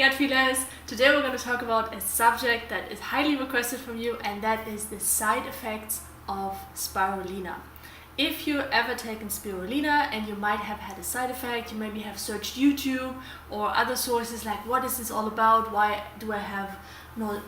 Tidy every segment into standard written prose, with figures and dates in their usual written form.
Hey feelers! Today we're going to talk about a subject that is highly requested from you, and that is the side effects of spirulina. If you've ever taken spirulina and you might have had a side effect, you maybe have searched YouTube or other sources like what is this all about, why do I have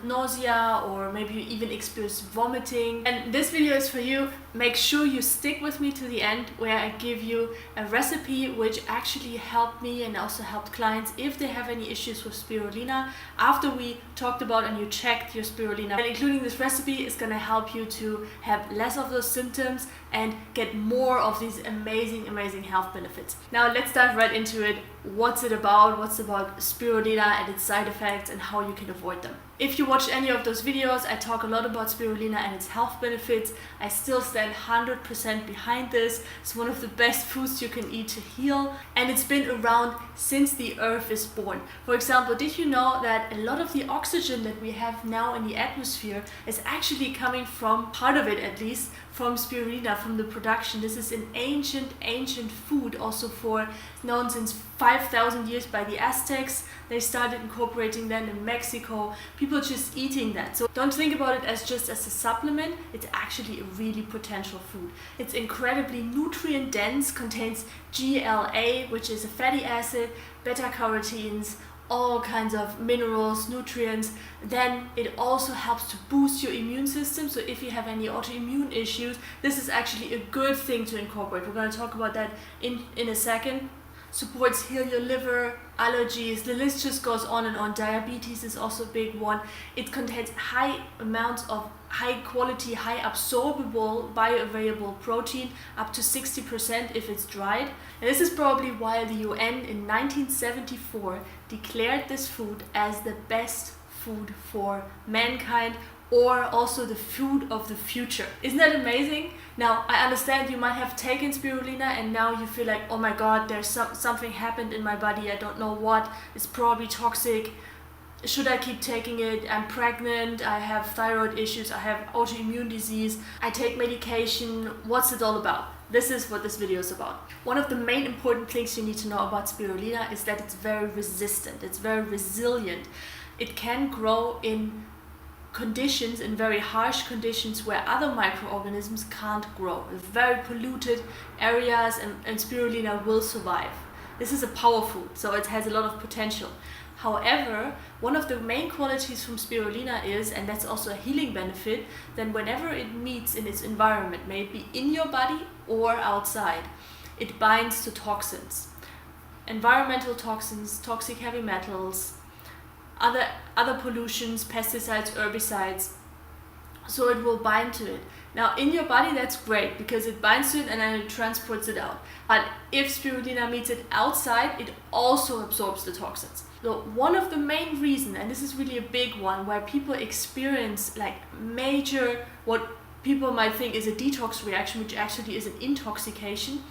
nausea, or maybe you even experience vomiting. And this video is for you. Make sure you stick with me to the end, where I give you a recipe which actually helped me and also helped clients if they have any issues with spirulina after we talked about and you checked your spirulina. And including this recipe is going to help you to have less of those symptoms and get more of these amazing health benefits. Now let's dive right into it. What's it about? What's about spirulina and its side effects and how you can avoid them? If you watch any of those videos, I talk a lot about spirulina and its health benefits. I still stand 100% behind this. It's one of the best foods you can eat to heal, and it's been around since the earth is born. For example, did you know that a lot of the oxygen that we have now in the atmosphere is actually coming from, part of it at least, from spirulina, from the production. This is an ancient food, also known since 5,000 years by the Aztecs. They started incorporating that in Mexico. People just eating that. So don't think about it as just as a supplement. It's actually a really potential food. It's incredibly nutrient dense, contains GLA, which is a fatty acid, beta-carotenes, all kinds of minerals, nutrients. Then it also helps to boost your immune system. So if you have any autoimmune issues, this is actually a good thing to incorporate. We're going to talk about that in a second. Supports heal your liver, allergies, the list just goes on and on. Diabetes is also a big one. It contains high amounts of high quality, high absorbable, bioavailable protein, up to 60% if it's dried. And this is probably why the UN in 1974 declared this food as the best food for mankind, or also the food of the future. Isn't that amazing? Now, I understand you might have taken spirulina and now you feel like, oh my god, there's something happened in my body, I don't know what, it's probably toxic. Should I keep taking it? I'm pregnant, I have thyroid issues, I have autoimmune disease, I take medication, what's it all about? This is what this video is about. One of the main important things you need to know about spirulina is that it's very resistant, it's very resilient. It can grow in conditions, in very harsh conditions where other microorganisms can't grow. In very polluted areas, and spirulina will survive. This is a power food, so it has a lot of potential. However, one of the main qualities from spirulina is, and that's also a healing benefit, that whenever it meets in its environment, may it be in your body or outside, it binds to toxins. Environmental toxins, toxic heavy metals, other pollutions, pesticides, herbicides, so it will bind to it. Now in your body, that's great because it binds to it and then it transports it out. But if spirulina meets it outside, it also absorbs the toxins. So one of the main reasons, and this is really a big one, why people experience like major, what people might think is a detox reaction, which actually is an intoxication,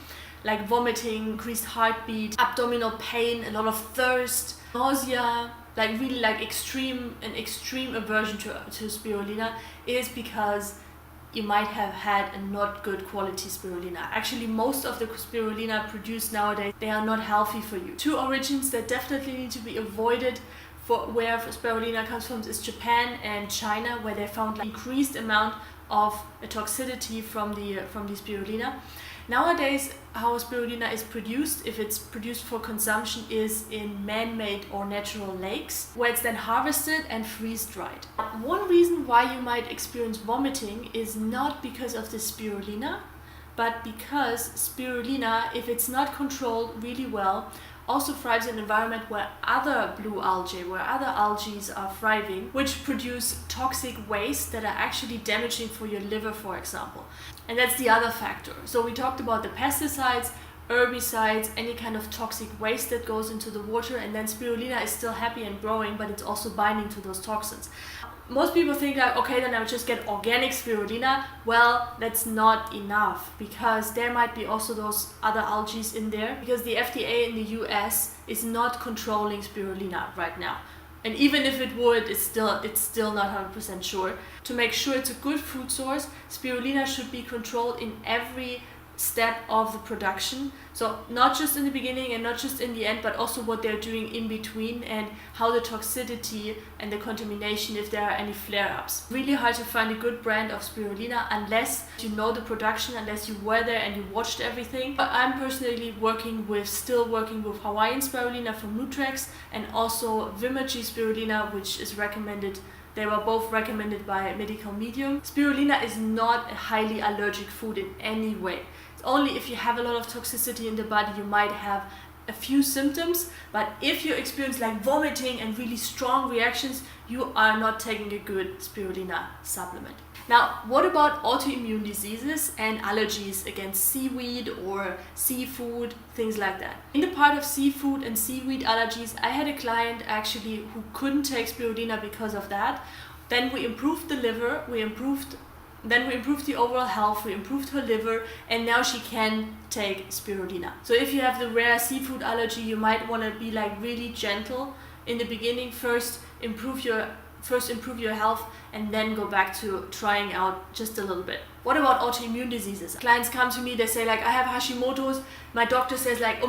like vomiting, increased heartbeat, abdominal pain, a lot of thirst, nausea, like really like extreme aversion to spirulina, is because you might have had a not good quality spirulina. Actually, most of the spirulina produced nowadays, they are not healthy for you. Two origins that definitely need to be avoided for where spirulina comes from is Japan and China, where they found like increased amount of toxicity from the spirulina. Nowadays, how spirulina is produced, if it's produced for consumption, is in man-made or natural lakes, where it's then harvested and freeze-dried. One reason why you might experience vomiting is not because of the spirulina, but because spirulina, if it's not controlled really well, also thrives in an environment where other blue algae, where other algae are thriving, which produce toxic waste that are actually damaging for your liver, for example. And that's the other factor. So we talked about the pesticides, herbicides, any kind of toxic waste that goes into the water, and then spirulina is still happy and growing, but it's also binding to those toxins. Most people think like, okay, then I'll just get organic spirulina. Well, that's not enough, because there might be also those other algae in there, because the FDA in the US is not controlling spirulina right now. And even if it would, it's still not 100% sure. To make sure it's a good food source, spirulina should be controlled in every step of the production. So not just in the beginning and not just in the end, but also what they're doing in between and how the toxicity and the contamination, if there are any flare-ups. Really hard to find a good brand of spirulina unless you know the production, unless you were there and you watched everything. But I'm personally still working with Hawaiian spirulina from Nutrex and also Vimergy spirulina, which is recommended. They were both recommended by Medical Medium. Spirulina is not a highly allergic food in any way. It's only if you have a lot of toxicity in the body, you might have a few symptoms, but if you experience like vomiting and really strong reactions, you are not taking a good spirulina supplement. Now, what about autoimmune diseases and allergies against seaweed or seafood, things like that? In the part of seafood and seaweed allergies, I had a client actually who couldn't take spirulina because of that. Then we improved the liver, we improved the overall health, we improved her liver, and now she can take spirulina. So if you have the rare seafood allergy, you might want to be like really gentle in the beginning. First improve your health and then go back to trying out just a little bit. What about autoimmune diseases? Clients come to me, they say like, I have Hashimoto's, my doctor says like,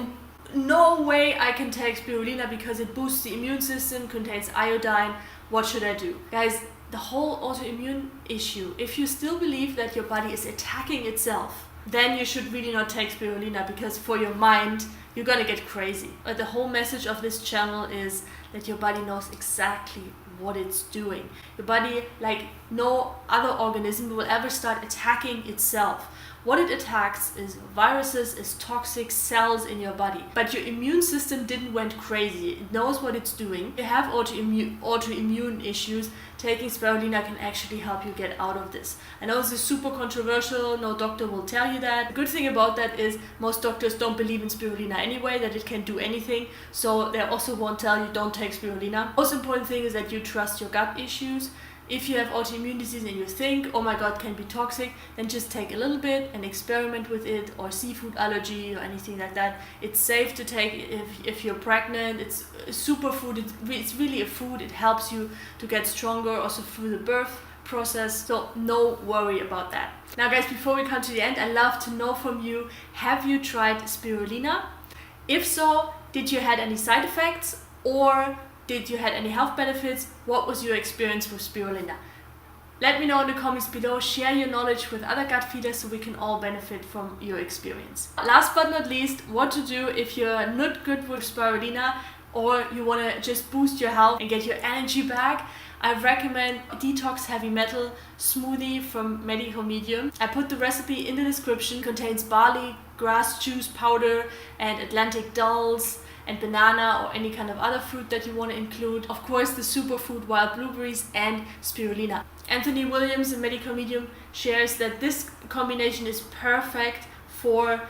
no way I can take spirulina because it boosts the immune system, contains iodine, what should I do? Guys, the whole autoimmune issue, if you still believe that your body is attacking itself, then you should really not take spirulina, because for your mind, you're gonna get crazy. But the whole message of this channel is that your body knows exactly what it's doing. Your body, like no other organism, will ever start attacking itself. What it attacks is viruses, is toxic cells in your body. But your immune system didn't went crazy. It knows what it's doing. If you have autoimmune issues, taking spirulina can actually help you get out of this. I know this is super controversial, no doctor will tell you that. The good thing about that is most doctors don't believe in spirulina anyway, that it can do anything, so they also won't tell you don't take spirulina. Most important thing is that you trust your gut issues. If you have autoimmune disease and you think, oh my god, can be toxic, then just take a little bit and experiment with it, or seafood allergy or anything like that. It's safe to take if you're pregnant. It's a superfood. It's really a food. It helps you to get stronger also through the birth process. So no worry about that. Now guys, before we come to the end, I'd love to know from you, have you tried spirulina? If so, did you had any side effects, or did you had any health benefits? What was your experience with spirulina? Let me know in the comments below. Share your knowledge with other gut feeders so we can all benefit from your experience. Last but not least, what to do if you're not good with spirulina or you want to just boost your health and get your energy back. I recommend Detox Heavy Metal smoothie from Medical Medium. I put the recipe in the description. It contains barley, grass juice powder, and Atlantic dulse, and banana or any kind of other fruit that you want to include. Of course, the superfood wild blueberries and spirulina. Anthony Williams in Medical Medium shares that this combination is perfect for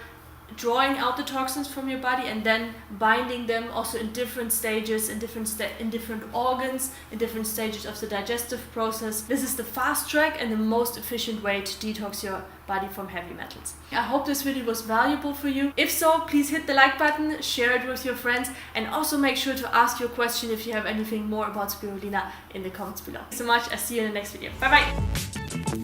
drawing out the toxins from your body and then binding them also in different stages, in different organs, in different stages of the digestive process. This is the fast track and the most efficient way to detox your body from heavy metals. I hope this video was valuable for you. If so, please hit the like button, share it with your friends, and also make sure to ask your question if you have anything more about spirulina in the comments below. Thanks so much. I'll see you in the next video. Bye bye.